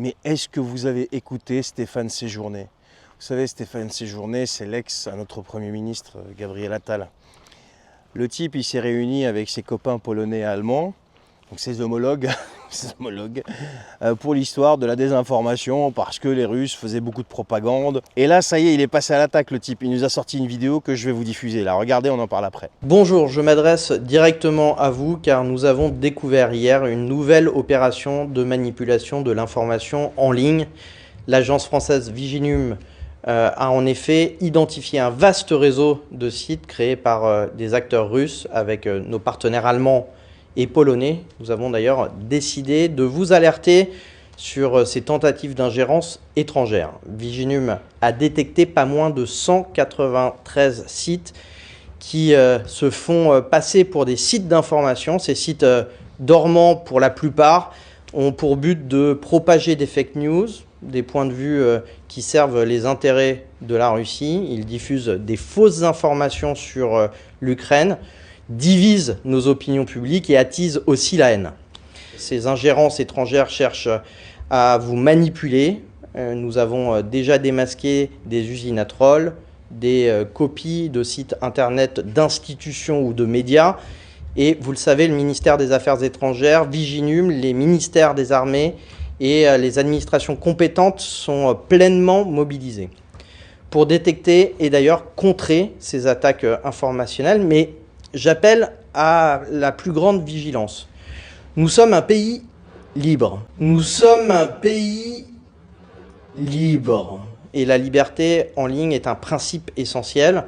Mais est-ce que vous avez écouté Stéphane Séjourné? Vous savez, Stéphane Séjourné, c'est l'ex à notre Premier ministre, Gabriel Attal. Le type, il s'est réuni avec ses copains polonais et allemands, donc ses homologues, pour l'histoire de la désinformation, parce que les Russes faisaient beaucoup de propagande. Et là, ça y est, il est passé à l'attaque, le type. Il nous a sorti une vidéo que je vais vous diffuser. Là, regardez, on en parle après. Bonjour, je m'adresse directement à vous car nous avons découvert hier une nouvelle opération de manipulation de l'information en ligne. L'agence française Viginum a en effet identifié un vaste réseau de sites créés par des acteurs russes avec nos partenaires allemands et polonais. Nous avons d'ailleurs décidé de vous alerter sur ces tentatives d'ingérence étrangère. Viginum a détecté pas moins de 193 sites qui se font passer pour des sites d'information. Ces sites dormants, pour la plupart, ont pour but de propager des fake news, des points de vue qui servent les intérêts de la Russie. Ils diffusent des fausses informations sur l'Ukraine, divisent nos opinions publiques et attisent aussi la haine. Ces ingérences étrangères cherchent à vous manipuler. Nous avons déjà démasqué des usines à trolls, des copies de sites internet d'institutions ou de médias. Et vous le savez, le ministère des Affaires étrangères, Viginum, les ministères des armées et les administrations compétentes sont pleinement mobilisés pour détecter et d'ailleurs contrer ces attaques informationnelles. Mais j'appelle à la plus grande vigilance. Nous sommes un pays libre. Nous sommes un pays libre. Et la liberté en ligne est un principe essentiel.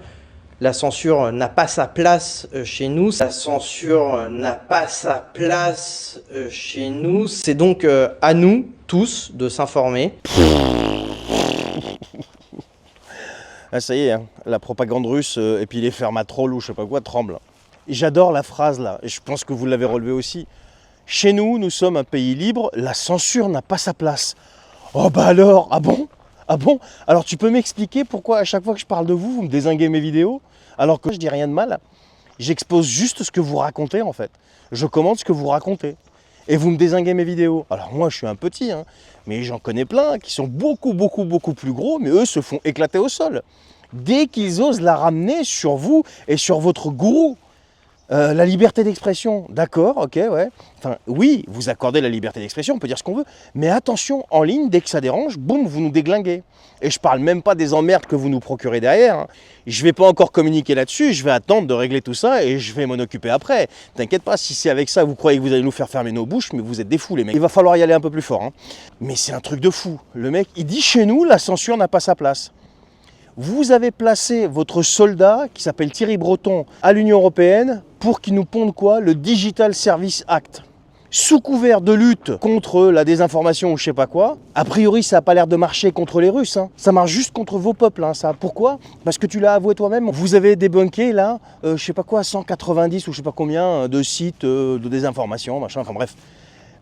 La censure n'a pas sa place chez nous. La censure n'a pas sa place chez nous. C'est donc à nous, tous, de s'informer. Ah, ça y est, hein, la propagande russe et puis les fermatrolls ou je sais pas quoi tremblent. J'adore la phrase là, et je pense que vous l'avez relevé aussi. Chez nous, nous sommes un pays libre, la censure n'a pas sa place. Oh bah alors, ah bon? Ah bon? Alors tu peux m'expliquer pourquoi à chaque fois que je parle de vous, vous me dézinguez mes vidéos? Alors que je dis rien de mal, j'expose juste ce que vous racontez en fait. Je commente ce que vous racontez. Et vous me dézinguez mes vidéos. Alors moi je suis un petit, hein, mais j'en connais plein qui sont beaucoup plus gros, mais eux se font éclater au sol. Dès qu'ils osent la ramener sur vous et sur votre gourou. La liberté d'expression, d'accord, ok, ouais. Enfin, oui, vous accordez la liberté d'expression, on peut dire ce qu'on veut, mais attention, en ligne, dès que ça dérange, boum, vous nous déglinguez. Et je parle même pas des emmerdes que vous nous procurez derrière. Hein. Je vais pas encore communiquer là-dessus, je vais attendre de régler tout ça et je vais m'en occuper après. T'inquiète pas, si c'est avec ça, vous croyez que vous allez nous faire fermer nos bouches, mais vous êtes des fous les mecs. Il va falloir y aller un peu plus fort. Hein. Mais c'est un truc de fou. Le mec, il dit chez nous, la censure n'a pas sa place. Vous avez placé votre soldat, qui s'appelle Thierry Breton, à l'Union européenne pour qu'il nous ponde quoi? Le Digital Service Act. Sous couvert de lutte contre la désinformation ou je sais pas quoi, a priori ça n'a pas l'air de marcher contre les Russes. Hein. Ça marche juste contre vos peuples. Hein, ça. Pourquoi? Parce que tu l'as avoué toi-même. Vous avez débunké là, je sais pas quoi, 190 ou je sais pas combien de sites de désinformation, machin, enfin bref.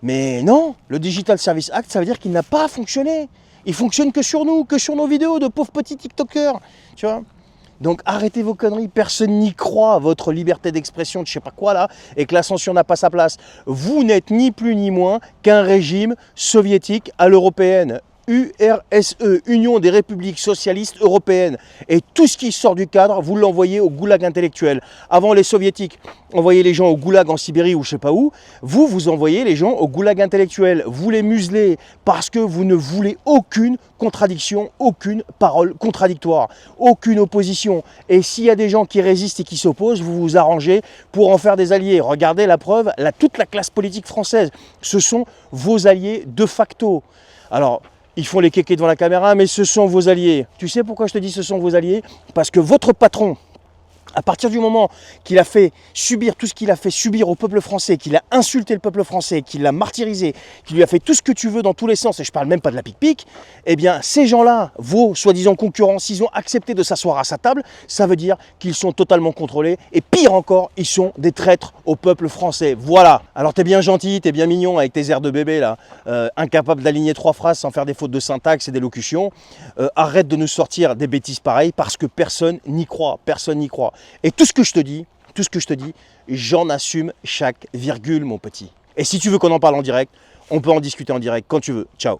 Mais non, le Digital Service Act, ça veut dire qu'il n'a pas fonctionné. Il fonctionne que sur nous, que sur nos vidéos de pauvres petits TikTokers, tu vois. Donc arrêtez vos conneries, personne n'y croit à votre liberté d'expression de je sais pas quoi là, et que la censure n'a pas sa place. Vous n'êtes ni plus ni moins qu'un régime soviétique à l'européenne. URSE, Union des Républiques Socialistes Européennes. Et tout ce qui sort du cadre, vous l'envoyez au goulag intellectuel. Avant, les soviétiques envoyaient les gens au goulag en Sibérie ou je sais pas où. Vous envoyez les gens au goulag intellectuel. Vous les muselez parce que vous ne voulez aucune contradiction, aucune parole contradictoire, aucune opposition. Et s'il y a des gens qui résistent et qui s'opposent, vous vous arrangez pour en faire des alliés. Regardez la preuve, toute la classe politique française, ce sont vos alliés de facto. Alors, ils font les kékés devant la caméra, mais ce sont vos alliés. Tu sais pourquoi je te dis ce sont vos alliés? Parce que votre patron, à partir du moment qu'il a fait subir tout ce qu'il a fait subir au peuple français, qu'il a insulté le peuple français, qu'il l'a martyrisé, qu'il lui a fait tout ce que tu veux dans tous les sens, et je parle même pas de la pic-pic, eh bien ces gens-là, vos soi-disant concurrents, s'ils ont accepté de s'asseoir à sa table, ça veut dire qu'ils sont totalement contrôlés, et pire encore, ils sont des traîtres au peuple français. Voilà. Alors t'es bien gentil, t'es bien mignon avec tes airs de bébé là, incapable d'aligner 3 phrases sans faire des fautes de syntaxe et d'élocution. Arrête de nous sortir des bêtises pareilles parce que personne n'y croit, personne n'y croit. Et tout ce que je te dis, j'en assume chaque virgule, mon petit. Et si tu veux qu'on en parle en direct, on peut en discuter en direct quand tu veux. Ciao.